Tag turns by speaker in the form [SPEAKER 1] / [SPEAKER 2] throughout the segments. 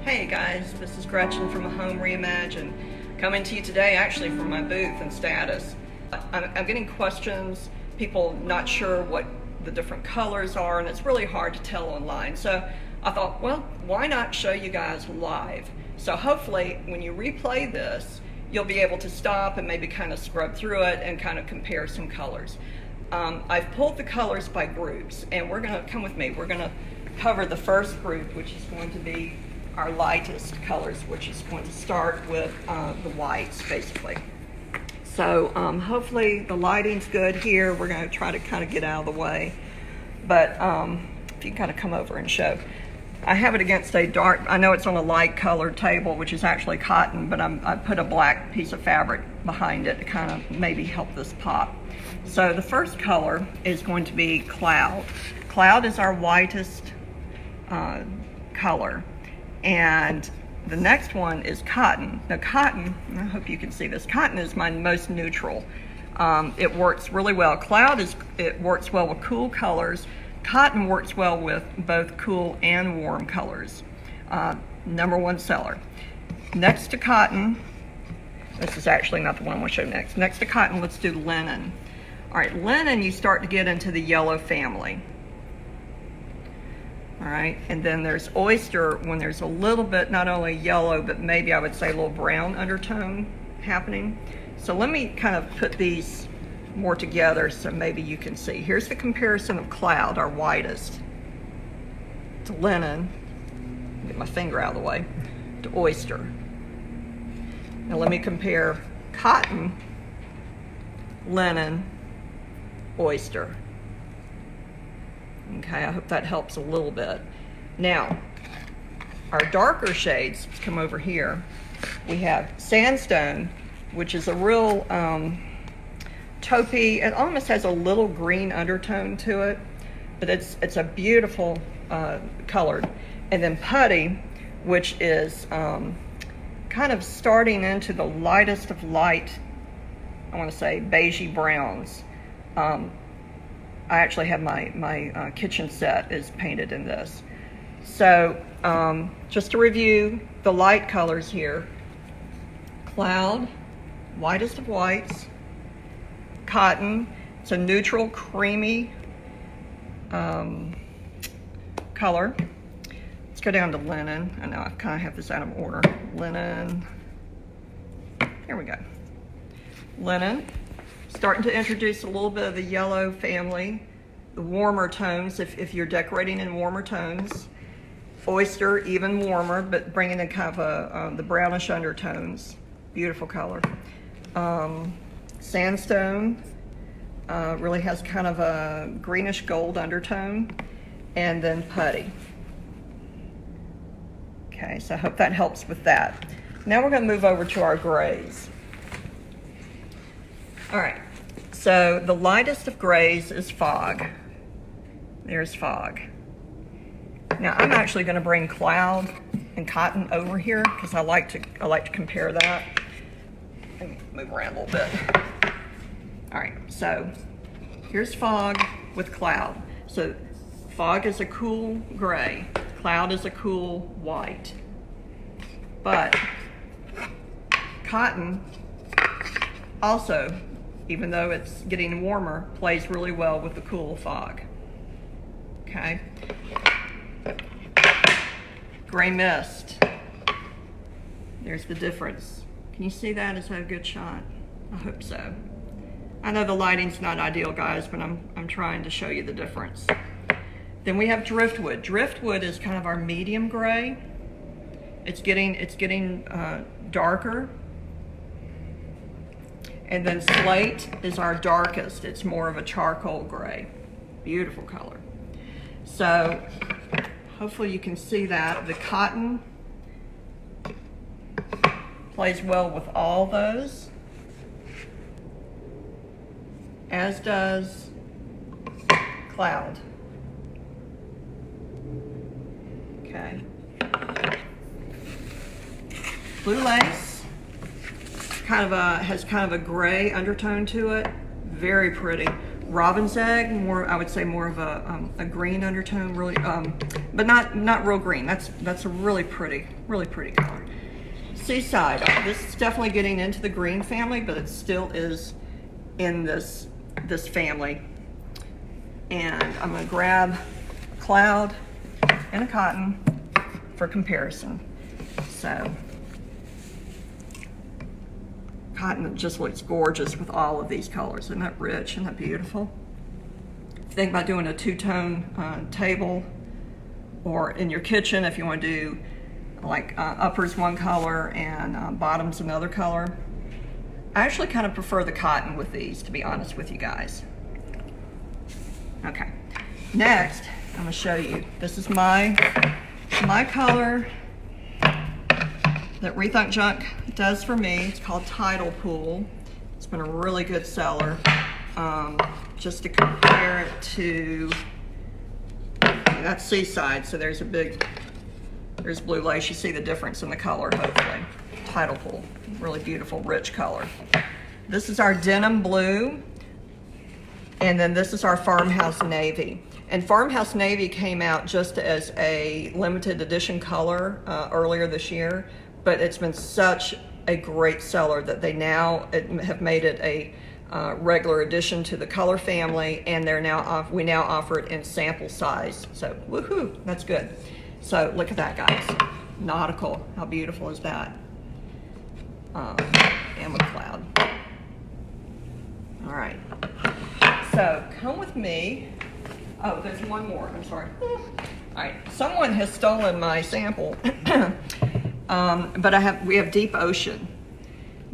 [SPEAKER 1] Hey guys, this is Gretchen from A Home Reimagine, coming to you today actually from my booth and status. I'm getting questions, people not sure what the different colors are, and it's really hard to tell online. So I thought, well, why not show you guys live? So hopefully when you replay this, you'll be able to stop and maybe kind of scrub through it and kind of compare some colors. I've pulled the colors by groups, and we're gonna, come with me, we're gonna cover the first group, which is going to be our lightest colors, which is going to start with the whites, basically. So hopefully the lighting's good here. We're going to try to kind of get out of the way. But if you can kind of come over and show. I have it against a dark, I know it's on a light colored table, which is actually cotton, but I put a black piece of fabric behind it to kind of maybe help this pop. So the first color is going to be Cloud. Cloud is our whitest color. And the next one is Cotton. Now Cotton, I hope you can see this, Cotton is my most neutral. It works really well. Cloud it works well with cool colors. Cotton works well with both cool and warm colors. #1 seller. Next to Cotton, this is actually not the one I want to show next. Next to Cotton, let's do Linen. All right, Linen, you start to get into the yellow family. All right, and then there's Oyster when there's a little bit, not only yellow, but maybe I would say a little brown undertone happening. So let me kind of put these more together so maybe you can see. Here's the comparison of Cloud, our whitest, to Linen, get my finger out of the way, to Oyster. Now let me compare Cotton, Linen, Oyster. Okay, I hope that helps a little bit. Now, our darker shades, let's come over here. We have Sandstone, which is a real taupey. It almost has a little green undertone to it, but it's a beautiful color. And then Putty, which is kind of starting into the lightest of light, I want to say beigey browns. I actually have my kitchen set is painted in this. So just to review the light colors here, Cloud, whitest of whites. Cotton, it's a neutral creamy color. Let's go down to Linen. I know I kind of have this out of order. Linen, here we go. Linen. Starting to introduce a little bit of the yellow family, the warmer tones, if you're decorating in warmer tones. Oyster, even warmer, but bringing in kind of the brownish undertones. Beautiful color. Sandstone really has kind of a greenish gold undertone. And then Putty. Okay, so I hope that helps with that. Now we're going to move over to our grays. All right, so the lightest of grays is Fog. There's Fog. Now I'm actually going to bring Cloud and Cotton over here because I like to compare that. Let me move around a little bit. All right, so here's Fog with Cloud. So Fog is a cool gray. Cloud is a cool white. But Cotton also, even though it's getting warmer, plays really well with the cool Fog. Okay. Gray Mist. There's the difference. Can you see that? Is that a good shot? I hope so. I know the lighting's not ideal, guys, but I'm trying to show you the difference. Then we have Driftwood. Driftwood is kind of our medium gray. It's getting darker. And then Slate is our darkest. It's more of a charcoal gray. Beautiful color. So hopefully you can see that. The Cotton plays well with all those, as does Cloud. Okay. Blue Lace has kind of a gray undertone to it. Very pretty. Robin's Egg, I would say more of a green undertone, really but not real green. That's a really pretty color. Seaside, this is definitely getting into the green family, but it still is in this family. And I'm gonna grab Cloud and a cotton for comparison. So cotton just looks gorgeous with all of these colors. Isn't that rich? Isn't that beautiful? If you think about doing a two-tone table, or in your kitchen, if you want to do like uppers one color and bottoms another color, I actually kind of prefer the cotton with these, to be honest with you guys. Okay, next I'm going to show you. This is my color that Rethunk Junk does for me. It's called Tidal Pool. It's been a really good seller. Just to compare it to, that's Seaside, so there's blue lace. You see the difference in the color, hopefully. Tidal Pool, really beautiful, rich color. This is our Denim Blue, and then this is our Farmhouse Navy. And Farmhouse Navy came out just as a limited edition color earlier this year, but it's been such a great seller that they now have made it a regular addition to the color family, and we now offer it in sample size. So woohoo, that's good. So look at that, guys. Nautical, how beautiful is that? And with Cloud. All right, so come with me. Oh, there's one more, I'm sorry. All right, someone has stolen my sample, but we have Deep Ocean.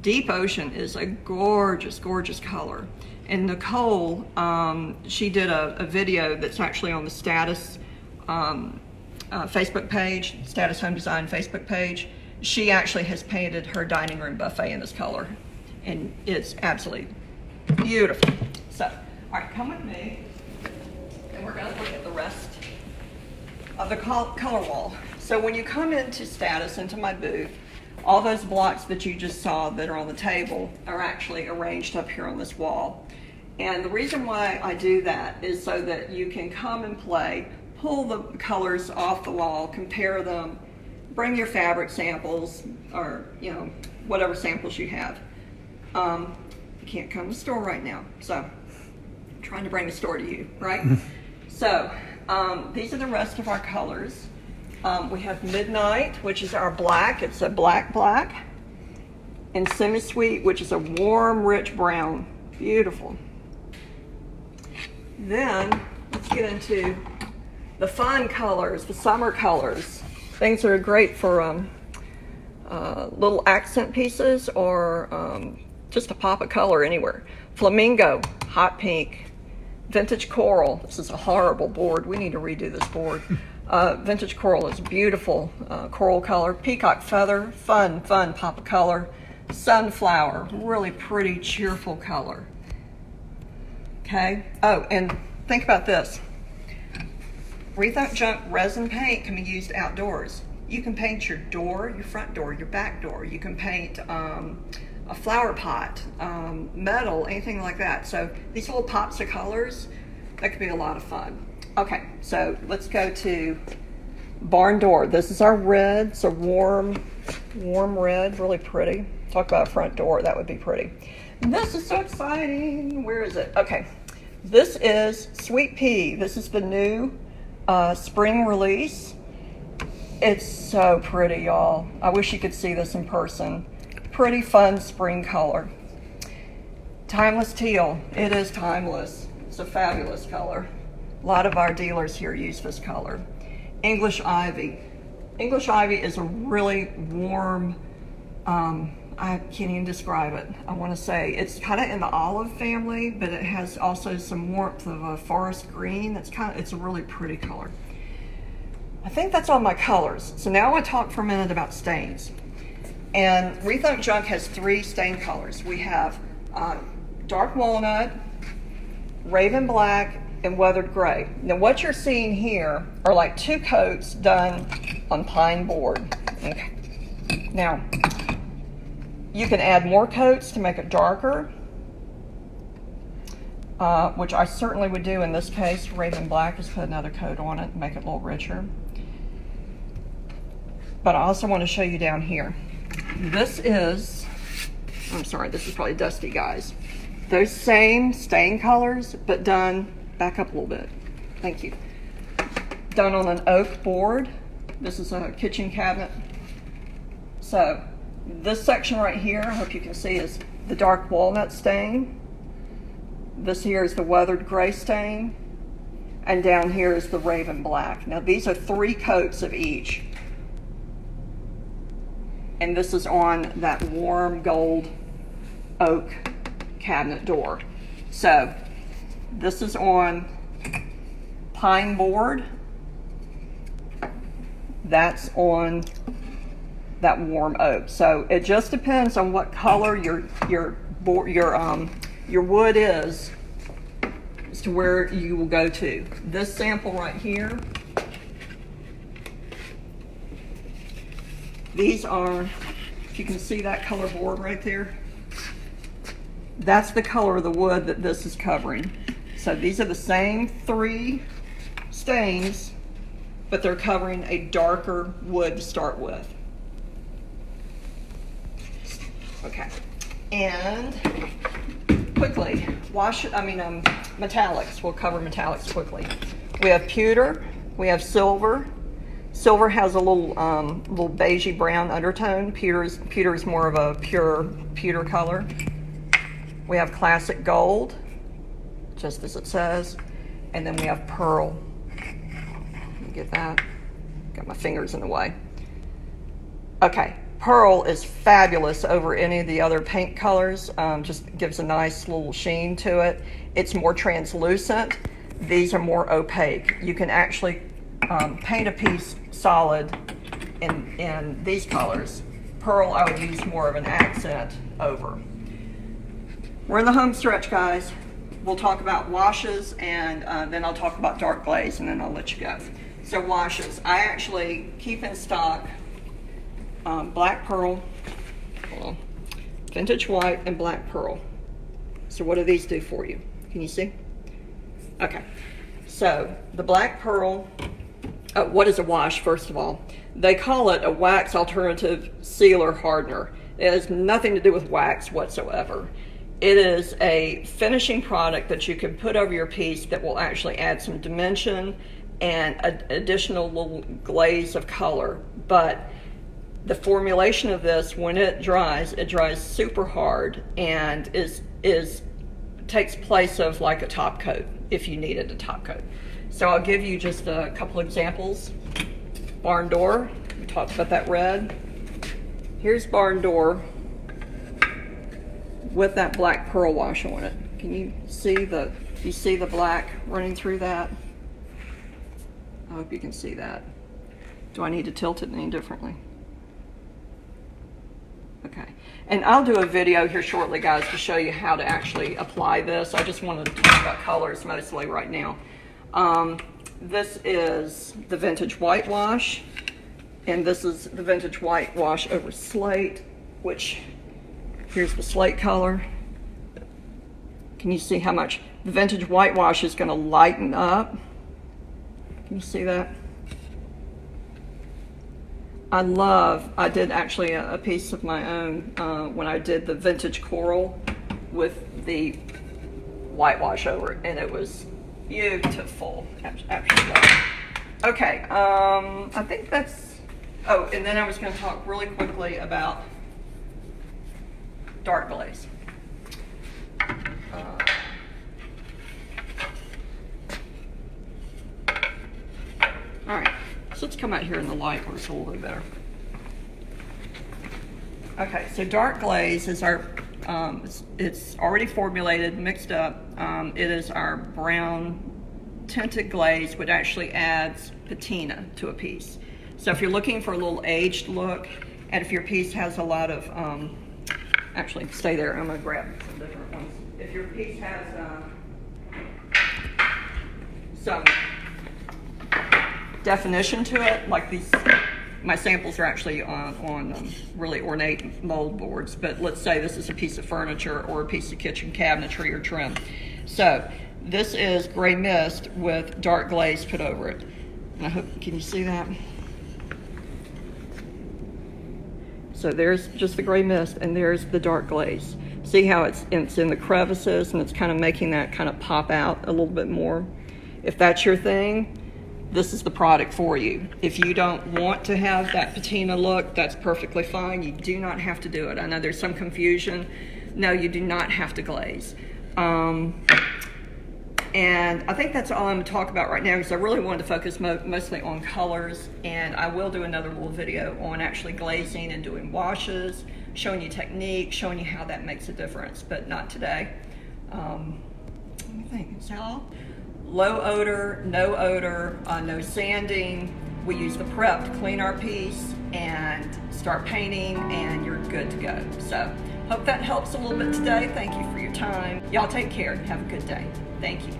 [SPEAKER 1] Deep Ocean is a gorgeous, gorgeous color. And Nicole, she did a video that's actually on the Status Facebook page, Status Home Design Facebook page. She actually has painted her dining room buffet in this color, and it's absolutely beautiful. So, all right, come with me, and we're gonna look at the rest of the color wall. So when you come into Status, into my booth, all those blocks that you just saw that are on the table are actually arranged up here on this wall. And the reason why I do that is so that you can come and play, pull the colors off the wall, compare them, bring your fabric samples, or whatever samples you have. You can't come to the store right now, so I'm trying to bring the store to you, right? So these are the rest of our colors. We have Midnight, which is our black. It's a black. And Semi-Sweet, which is a warm, rich brown. Beautiful. Then, let's get into the fun colors, the summer colors. Things that are great for little accent pieces, or just a pop of color anywhere. Flamingo, hot pink. Vintage Coral. This is a horrible board. We need to redo this board. Vintage Coral is beautiful coral color. Peacock Feather, fun pop of color. Sunflower, really pretty, cheerful color. Okay. Oh, and think about this. Rethunk Junk resin paint can be used outdoors. You can paint your door, your front door, your back door. You can paint a flower pot, metal, anything like that. So these little pops of colors, that could be a lot of fun. Okay, so let's go to Barn Door. This is our red. It's a warm red, really pretty. Talk about a front door, that would be pretty. And this is so exciting. Where is it? Okay, this is Sweet Pea. This is the new spring release. It's so pretty, y'all. I wish you could see this in person. Pretty fun spring color. Timeless Teal. It is timeless. It's a fabulous color. A lot of our dealers here use this color. English Ivy. English Ivy is a really warm, I can't even describe it. I want to say it's kind of in the olive family, but it has also some warmth of a forest green. It's a really pretty color. I think that's all my colors. So now I want to talk for a minute about stains. And Rethunk Junk has 3 stain colors. We have dark walnut, raven black, and weathered gray. Now what you're seeing here are like 2 coats done on pine board. Okay. Now, you can add more coats to make it darker, which I certainly would do in this case. Raven black, just put another coat on it and make it a little richer. but I also want to show you down here. This is, I'm sorry, this is probably dusty, guys. Those same stain colors, but done, back up a little bit. Thank you. Done on an oak board. This is a kitchen cabinet. So this section right here, I hope you can see, is the dark walnut stain. This here is the weathered gray stain. And down here is the raven black. Now these are 3 coats of each. And this is on that warm gold oak cabinet door. So this is on pine board. That's on that warm oak. So it just depends on what color your wood is as to where you will go to. This sample right here, these are, if you can see that color board right there, that's the color of the wood that this is covering. So these are the same 3 stains, but they're covering a darker wood to start with. Okay, and quickly, metallics. We'll cover metallics quickly. We have pewter, we have silver. Silver has a little beigey brown undertone. Pewter is more of a pure pewter color. We have classic gold, just as it says, and then we have pearl. Let me get that. Got my fingers in the way. Okay, pearl is fabulous over any of the other paint colors. Just gives a nice little sheen to it. It's more translucent. These are more opaque. You can actually paint a piece solid in these colors. Pearl I would use more of an accent over. We're in the home stretch, guys. We'll talk about washes, and then I'll talk about dark glaze, and then I'll let you go. So washes, I actually keep in stock black pearl, vintage white, and black pearl. So what do these do for you? Can you see? Okay, so the black pearl, what is a wash, first of all? They call it a wax alternative sealer hardener. It has nothing to do with wax whatsoever. It is a finishing product that you can put over your piece that will actually add some dimension and an additional little glaze of color. But the formulation of this, when it dries super hard and takes place of like a top coat if you needed a top coat. So I'll give you just a couple examples. Barn door, we talked about that red. Here's barn door with that black pearl wash on it. Can you see the black running through that? I hope you can see that. Do I need to tilt it any differently? Okay, and I'll do a video here shortly, guys, to show you how to actually apply this. I just wanted to talk about colors mostly right now. This is the vintage whitewash, and this is the vintage whitewash over slate, which, here's the slate color. Can you see how much the vintage whitewash is going to lighten up? Can you see that? I did actually a piece of my own when I did the vintage coral with the whitewash over it, and it was beautiful. Absolutely. Okay, I think that's, oh, and then I was going to talk really quickly about dark glaze. All right, so let's come out here in the light where it's a little bit better. Okay, so dark glaze is our, it's already formulated, mixed up. It is our brown tinted glaze, which actually adds patina to a piece. So if you're looking for a little aged look, and if your piece has a lot of, actually stay there, I'm gonna grab some different ones. If your piece has some definition to it, like these, my samples are actually on really ornate mold boards, but let's say this is a piece of furniture or a piece of kitchen cabinetry or trim. So this is gray mist with dark glaze put over it. And I hope, can you see that? So there's just the gray mist, and there's the dark glaze. See how it's in the crevices, and it's kind of making that kind of pop out a little bit more. If that's your thing, this is the product for you. If you don't want to have that patina look, that's perfectly fine. You do not have to do it. I know there's some confusion. No, you do not have to glaze. And I think that's all I'm going to talk about right now, because I really wanted to focus mostly on colors, and I will do another little video on actually glazing and doing washes, showing you technique, showing you how that makes a difference, but not today. Let me think, is that all? Low odor, no sanding. We use the prep to clean our piece and start painting, and you're good to go. So hope that helps a little bit today. Thank you for your time. Y'all take care and have a good day. Thank you.